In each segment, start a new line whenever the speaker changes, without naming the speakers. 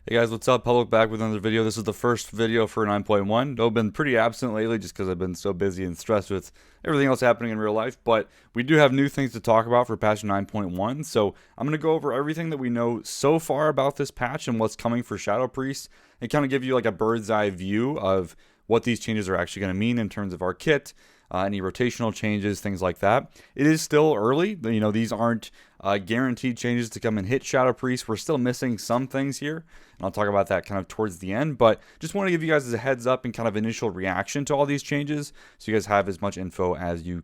Hey guys, what's up? Public back with another video. This is the first video for 9.1. I've been pretty absent lately just because I've been so busy and stressed with everything else happening in real life, but we do have new things to talk about for patch 9.1. So I'm going to go over everything that we know so far about this patch and what's coming for Shadow Priest and kind of give you like a bird's eye view of what these changes are actually going to mean in terms of our kit, any rotational changes, things like that. It is still early. You know, these aren't guaranteed changes to come and hit Shadow Priest. We're still missing some things here, and I'll talk about that kind of towards the end. But just want to give you guys a heads up and kind of initial reaction to all these changes, so you guys have as much info as you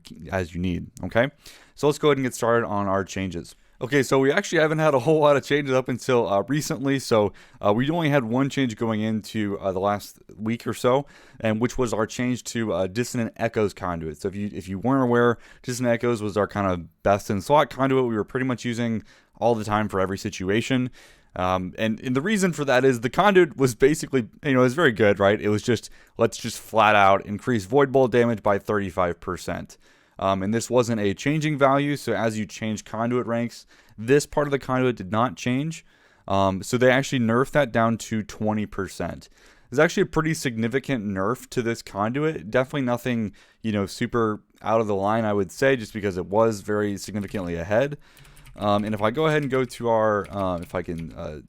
need. Okay, so let's go ahead and get started on our changes. Okay, so we actually haven't had a whole lot of changes up until recently. So we only had one change going into the last week or so, and which was our change to Dissonant Echoes conduit. So if you weren't aware, Dissonant Echoes was our kind of best in slot conduit we were pretty much using all the time for every situation. And the reason for that is the conduit was basically, it was very good, right? It was just, let's just flat out increase Void Bolt damage by 35%. And this wasn't a changing value, so as you change conduit ranks, this part of the conduit did not change. So they actually nerfed that down to 20%. It's actually a pretty significant nerf to this conduit. Definitely nothing, super out of the line, I would say, just because it was very significantly ahead. And if I go ahead and go to our, if I can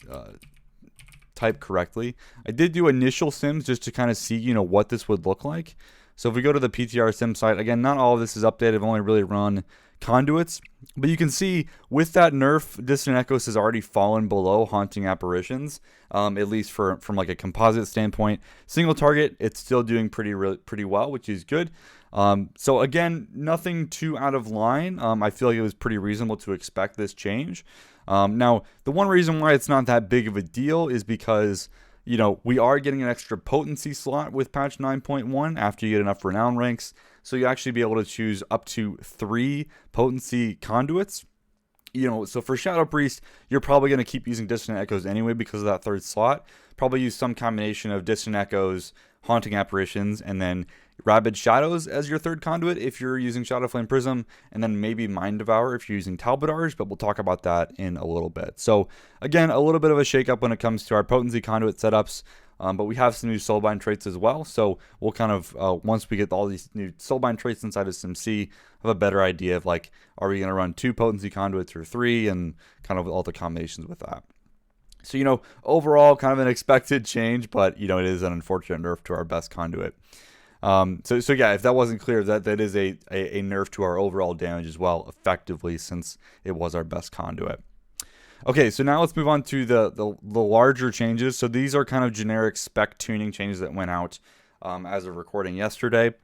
type correctly, I did do initial sims just to kind of see, what this would look like. So if we go to the PTR sim site, again, not all of this is updated. I've only really run conduits. But you can see with that nerf, Dissonant Echoes has already fallen below Haunting Apparitions, at least from like a composite standpoint. Single target, it's still doing pretty well, which is good. So again, nothing too out of line. I feel like it was pretty reasonable to expect this change. Now, the one reason why it's not that big of a deal is because we are getting an extra potency slot with patch 9.1 after you get enough renown ranks. So you actually be able to choose up to 3 potency conduits. So for Shadow Priest, you're probably going to keep using Dissonant Echoes anyway because of that third slot. Probably use some combination of Dissonant Echoes, Haunting Apparitions, and then Rabid Shadows as your third conduit if you're using Shadow Flame Prism, and then maybe Mind Devour if you're using Talbotars, but we'll talk about that in a little bit. So again, a little bit of a shakeup when it comes to our potency conduit setups, but we have some new Soulbind traits as well, so we'll kind of, once we get all these new Soulbind traits inside of SimC, have a better idea of like, are we going to run 2 potency conduits or 3, and kind of all the combinations with that. So, overall, kind of an expected change, but, it is an unfortunate nerf to our best conduit. So yeah, if that wasn't clear, that is a nerf to our overall damage as well, effectively, since it was our best conduit. Okay, so now let's move on to the larger changes. So these are kind of generic spec tuning changes that went out as of recording yesterday.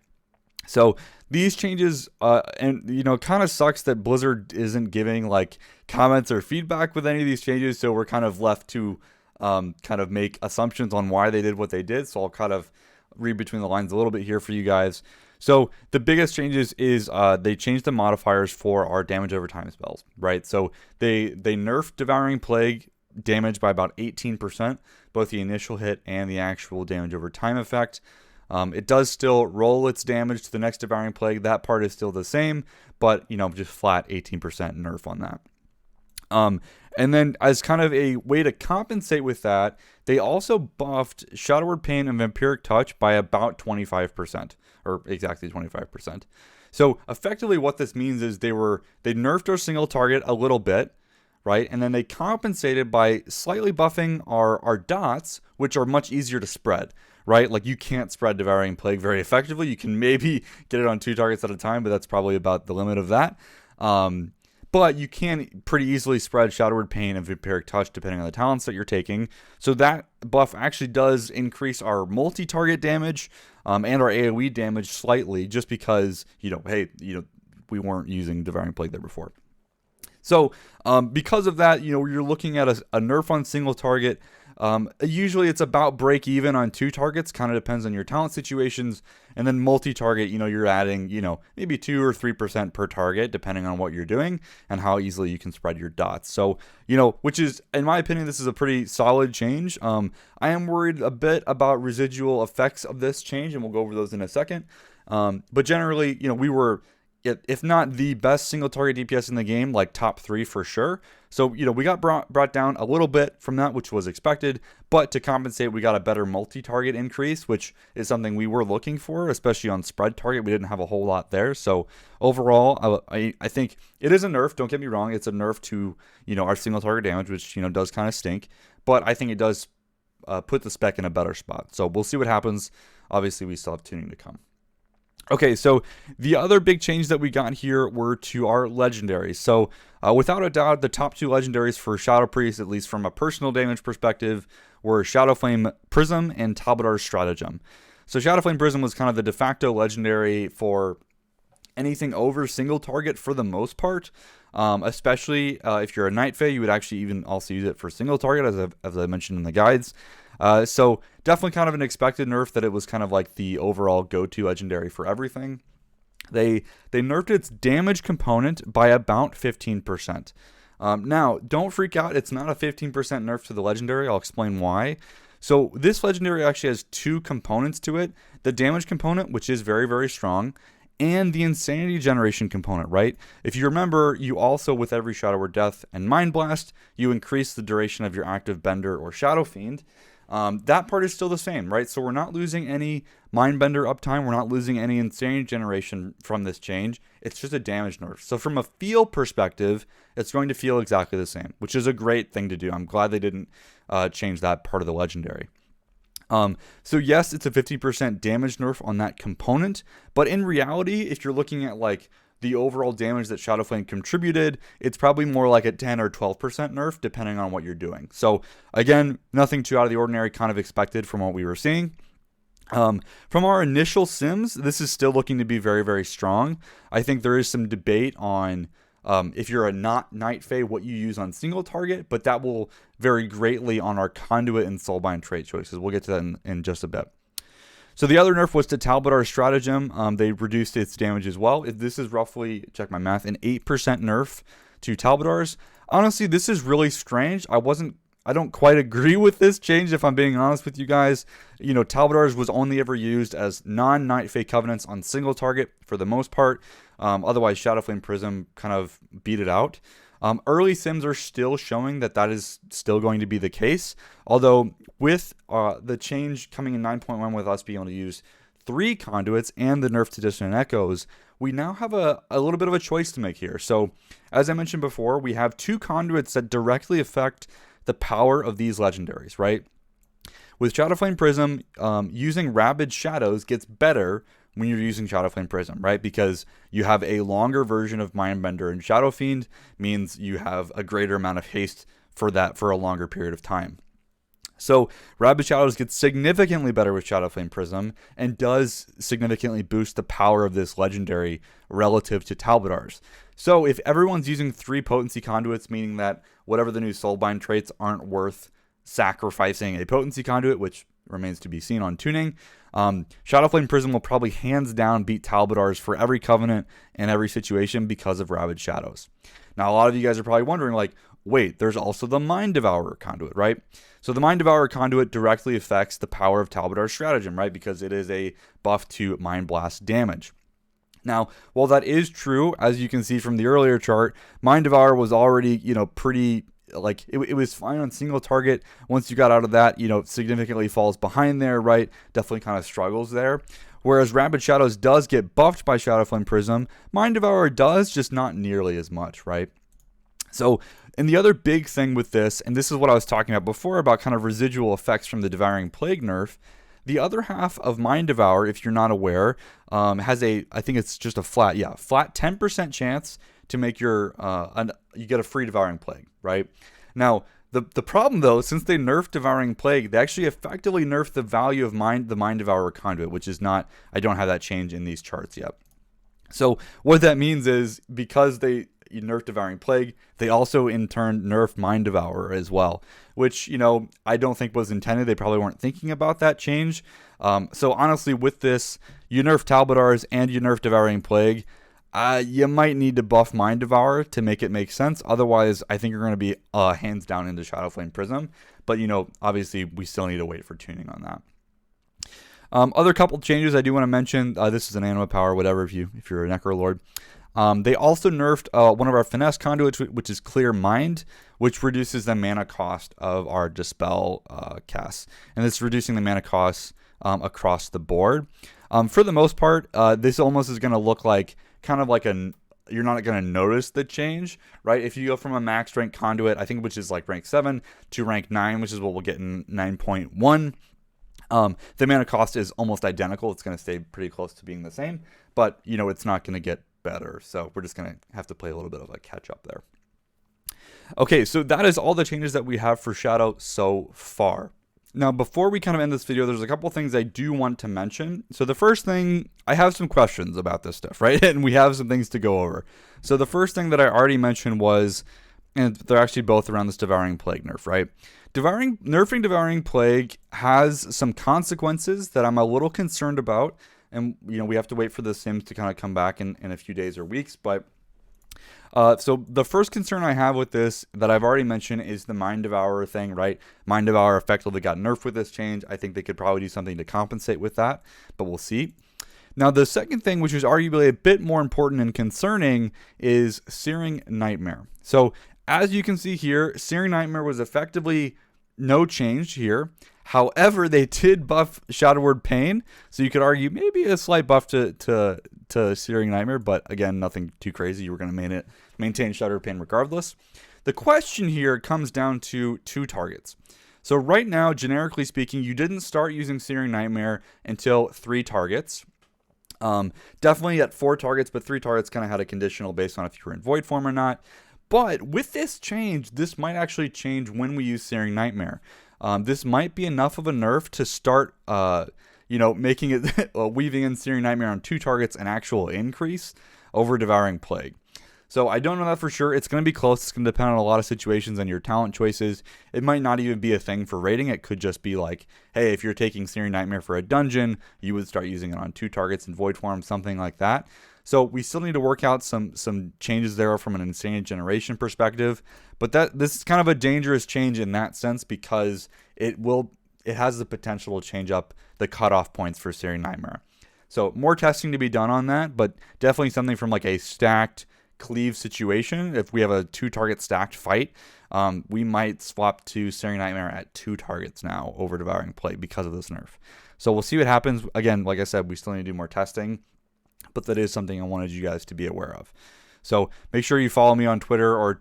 So these changes, and kind of sucks that Blizzard isn't giving like comments or feedback with any of these changes. So we're kind of left to kind of make assumptions on why they did what they did. So I'll kind of read between the lines a little bit here for you guys. So the biggest changes is they changed the modifiers for our damage over time spells, right? So they nerfed Devouring Plague damage by about 18%, both the initial hit and the actual damage over time effect. It does still roll its damage to the next Devouring Plague. That part is still the same, but just flat 18% nerf on that. And then as kind of a way to compensate with that, they also buffed Shadow Word Pain and Vampiric Touch by about 25%, or exactly 25%. So effectively what this means is they nerfed our single target a little bit, right? And then they compensated by slightly buffing our dots, which are much easier to spread, right? Like you can't spread Devouring Plague very effectively. You can maybe get it on 2 targets at a time, but that's probably about the limit of that. But you can pretty easily spread Shadow Word Pain and Vampiric Touch depending on the talents that you're taking. So that buff actually does increase our multi-target damage and our AoE damage slightly, just because, hey, we weren't using Devouring Plague there before. So because of that, you're looking at a nerf on single target. Usually it's about break even on 2 targets, kind of depends on your talent situations. And then multi-target, you're adding, maybe 2 or 3% per target, depending on what you're doing and how easily you can spread your dots. So, which is, in my opinion, this is a pretty solid change. I am worried a bit about residual effects of this change, and we'll go over those in a second. But generally, we were if not the best single target DPS in the game, like top 3 for sure. So, we got brought down a little bit from that, which was expected, but to compensate, we got a better multi-target increase, which is something we were looking for, especially on spread target. We didn't have a whole lot there. So overall, I think it is a nerf. Don't get me wrong. It's a nerf to, our single target damage, which, does kind of stink, but I think it does put the spec in a better spot. So we'll see what happens. Obviously, we still have tuning to come. Okay, so the other big change that we got here were to our legendaries. So without a doubt, the top 2 legendaries for Shadow Priest, at least from a personal damage perspective, were Shadow Flame Prism and Talbadar's Stratagem. So Shadow Flame Prism was kind of the de facto legendary for anything over single target for the most part. Especially if you're a Night Fae, you would actually even also use it for single target, as I mentioned in the guides. So definitely kind of an expected nerf that it was kind of like the overall go-to legendary for everything. They nerfed its damage component by about 15%. Now, don't freak out. It's not a 15% nerf to the legendary. I'll explain why. So this legendary actually has 2 components to it. The damage component, which is very, very strong, and the insanity generation component, right? If you remember, you also, with every Shadow Word Death and Mind Blast, you increase the duration of your active Bender or Shadow Fiend. That part is still the same, right? So we're not losing any Mindbender uptime. We're not losing any insanity generation from this change. It's just a damage nerf. So from a feel perspective, it's going to feel exactly the same, which is a great thing to do. I'm glad they didn't change that part of the legendary. So yes, it's a 50% damage nerf on that component, but in reality, if you're looking at like the overall damage that Shadow Flame contributed, it's probably more like a 10 or 12% nerf, depending on what you're doing. So again, nothing too out of the ordinary, kind of expected from what we were seeing. From our initial sims, this is still looking to be very, very strong. I think there is some debate on if you're a not Night Fae, what you use on single target, but that will vary greatly on our Conduit and Soulbind trait choices. We'll get to that in just a bit. So the other nerf was to Talbadar's Stratagem. They reduced its damage as well. This is roughly, check my math, an 8% nerf to Talbadar's. Honestly, this is really strange. I don't quite agree with this change, if I'm being honest with you guys. Talbadar's was only ever used as non-Night Fae Covenants on single target for the most part. Otherwise, Shadow Flame Prism kind of beat it out. Early sims are still showing that is still going to be the case. Although with the change coming in 9.1 with us being able to use 3 conduits and the nerf to Dissonant Echoes, we now have a little bit of a choice to make here. So as I mentioned before, we have 2 conduits that directly affect the power of these legendaries, right? With Shadow Flame Prism, using Rabid Shadows gets better when you're using Shadow Flame Prism, right? Because you have a longer version of Mindbender, and Shadow Fiend means you have a greater amount of haste for a longer period of time. So Rabid Shadows gets significantly better with Shadow Flame Prism and does significantly boost the power of this legendary relative to Talbadar's. So if everyone's using 3 Potency Conduits, meaning that whatever the new Soulbind traits aren't worth sacrificing a Potency Conduit, which remains to be seen on tuning, Shadow Flame Prism will probably hands down beat Talbadar's for every Covenant and every situation because of Rabid Shadows. Now, a lot of you guys are probably wondering, like, wait, there's also the Mind Devourer Conduit, right? So the Mind Devourer Conduit directly affects the power of Talbadar's Stratagem, right? Because it is a buff to Mind Blast damage. Now, while that is true, as you can see from the earlier chart, Mind Devourer was already, pretty, like, it was fine on single target. Once you got out of that, significantly falls behind there, right? Definitely kind of struggles there. Whereas Rabid Shadows does get buffed by Shadow Flame Prism, Mind Devourer does, just not nearly as much, right? So, and the other big thing with this, and this is what I was talking about before about kind of residual effects from the Devouring Plague nerf, the other half of Mind Devour, if you're not aware, has I think it's just a flat 10% chance to make you get a free Devouring Plague, right? Now, the problem though, since they nerfed Devouring Plague, they actually effectively nerfed the value of the Mind Devourer Conduit, which is not, I don't have that change in these charts yet. So what that means is, because they nerfed Devouring Plague, they also in turn nerfed Mind Devourer as well, which, I don't think was intended. They probably weren't thinking about that change. So honestly, with this, you nerf Talbadar's and you nerf Devouring Plague, you might need to buff Mind Devourer to make it make sense. Otherwise, I think you're going to be hands down into Shadow Flame Prism. But, obviously, we still need to wait for tuning on that. Other couple changes I do want to mention. This is an anima power, whatever, if you're a Necro Lord. They also nerfed one of our finesse conduits, which is Clear Mind, which reduces the mana cost of our Dispel casts. And it's reducing the mana costs across the board. For the most part, this almost is going to look like kind of like you're not going to notice the change, right? If you go from a max rank conduit, I think which is like rank 7, to rank 9, which is what we'll get in 9.1, the mana cost is almost identical. It's going to stay pretty close to being the same, but it's not going to get better. So we're just going to have to play a little bit of a catch up there. Okay, so that is all the changes that we have for Shadow so far. Now, before we kind of end this video, there's a couple things I do want to mention. So the first thing, I have some questions about this stuff, right? And we have some things to go over. So the first thing that I already mentioned was, and they're actually both around this Devouring Plague nerf, right? Nerfing Devouring Plague has some consequences that I'm a little concerned about. And, we have to wait for the Sims to kind of come back in a few days or weeks. But so the first concern I have with this that I've already mentioned is the Mind Devourer thing, right? Mind Devourer effectively got nerfed with this change. I think they could probably do something to compensate with that, but we'll see. Now, the second thing, which is arguably a bit more important and concerning, is Searing Nightmare. So as you can see here, Searing Nightmare was effectively no change here. However, they did buff Shadow Word Pain, so you could argue maybe a slight buff to Searing Nightmare, but again, nothing too crazy. You were going to maintain Shadow Word Pain regardless. The question here comes down to 2 targets. So right now, generically speaking, you didn't start using Searing Nightmare until 3 targets. Definitely at 4 targets, but 3 targets kind of had a conditional based on if you were in Void form or not. But with this change, this might actually change when we use Searing Nightmare. This might be enough of a nerf to start, making it weaving in Searing Nightmare on 2 targets an actual increase over Devouring Plague. So I don't know that for sure. It's going to be close. It's going to depend on a lot of situations and your talent choices. It might not even be a thing for rating. It could just be like, hey, if you're taking Searing Nightmare for a dungeon, you would start using it on 2 targets in Void form, something like that. So we still need to work out some changes there from an Insane Generation perspective. But this is kind of a dangerous change in that sense because it has the potential to change up the cutoff points for Searing Nightmare. So more testing to be done on that, but definitely something from like a stacked cleave situation. If we have a 2 target stacked fight, we might swap to Searing Nightmare at 2 targets now over Devouring Plague because of this nerf. So we'll see what happens. Again, like I said, we still need to do more testing, but that is something I wanted you guys to be aware of. So make sure you follow me on Twitter or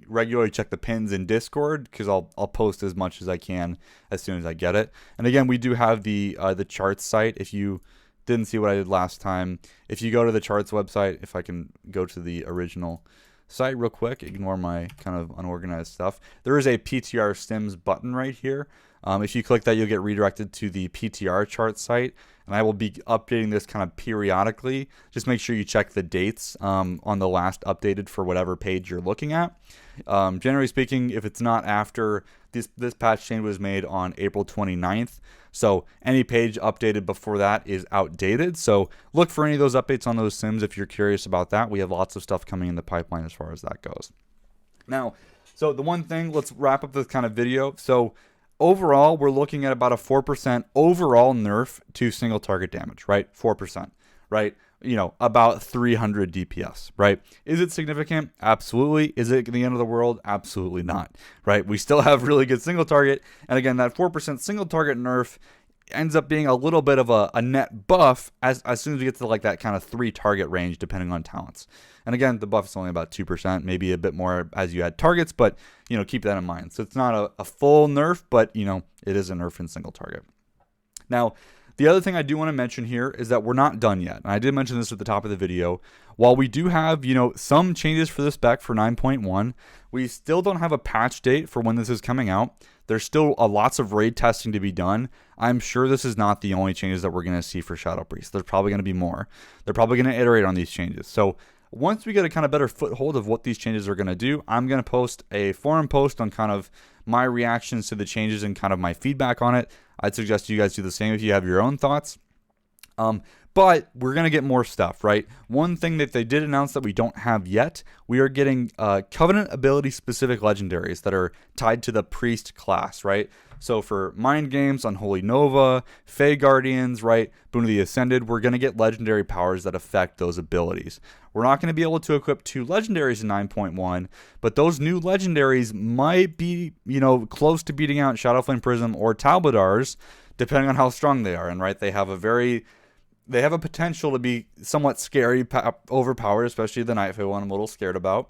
regularly check the pins in Discord because I'll post as much as I can as soon as I get it. And again, we do have the charts site. If you didn't see what I did last time, if you go to the charts website, if I can go to the original site real quick, ignore my kind of unorganized stuff. There is a PTR Sims button right here. If you click that, you'll get redirected to the PTR chart site, and I will be updating this kind of periodically. Just make sure you check the dates on the last updated for whatever page you're looking at. Generally speaking, if it's not after this patch change was made on April 29th, so any page updated before that is outdated. So look for any of those updates on those Sims if you're curious about that. We have lots of stuff coming in the pipeline as far as that goes. Now, so the one thing, let's wrap up this kind of video. So overall, we're looking at about a 4% overall nerf to single target damage, right? 4%, right? About 300 DPS, right? Is it significant? Absolutely. Is it the end of the world? Absolutely not, right? We still have really good single target. And again, that 4% single target nerf ends up being a little bit of a net buff as soon as we get to like that kind of 3 target range, depending on talents. And again, the buff is only about 2%, maybe a bit more as you add targets, but keep that in mind. So it's not a full nerf, but it is a nerf in single target. Now, the other thing I do want to mention here is that we're not done yet. And I did mention this at the top of the video. While we do have, some changes for this spec for 9.1, we still don't have a patch date for when this is coming out. There's still lots of raid testing to be done. I'm sure this is not the only changes that we're going to see for Shadow Priest. There's probably going to be more. They're probably going to iterate on these changes. So once we get a kind of better foothold of what these changes are going to do, I'm going to post a forum post on kind of my reactions to the changes and kind of my feedback on it. I'd suggest you guys do the same if you have your own thoughts. But we're going to get more stuff, right? One thing that they did announce that we don't have yet, we are getting Covenant ability specific legendaries that are tied to the priest class, right? So for Mind Games, Unholy Nova, Fey Guardians, right, Boon of the Ascended, we're going to get legendary powers that affect those abilities. We're not going to be able to equip 2 legendaries in 9.1, but those new legendaries might be, close to beating out Shadowflame Prism or Talbadars, depending on how strong they are. And right, they have a potential to be somewhat scary, overpowered, especially the Night Fae one I'm a little scared about.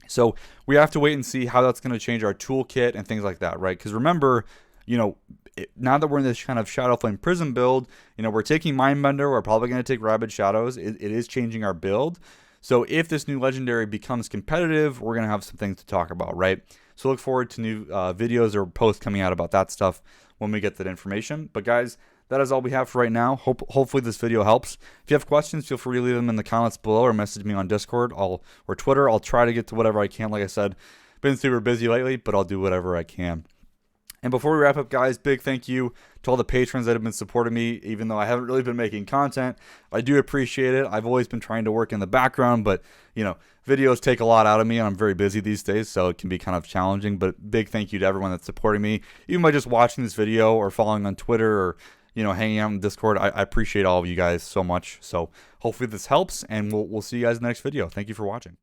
So we have to wait and see how that's going to change our toolkit and things like that, right? Because remember, now that we're in this kind of Shadowflame Prism build, we're taking Mindbender, we're probably going to take Rabid Shadows. It is changing our build. So if this new legendary becomes competitive, we're going to have some things to talk about, right? So look forward to new videos or posts coming out about that stuff when we get that information. But guys, that is all we have for right now. Hopefully this video helps. If you have questions, feel free to leave them in the comments below or message me on Discord or Twitter. I'll try to get to whatever I can. Like I said, been super busy lately, but I'll do whatever I can. And before we wrap up, guys, big thank you to all the patrons that have been supporting me, even though I haven't really been making content. I do appreciate it. I've always been trying to work in the background, but, videos take a lot out of me, and I'm very busy these days, so it can be kind of challenging. But big thank you to everyone that's supporting me, even by just watching this video or following on Twitter or, hanging out in Discord. I appreciate all of you guys so much. So hopefully this helps, and we'll see you guys in the next video. Thank you for watching.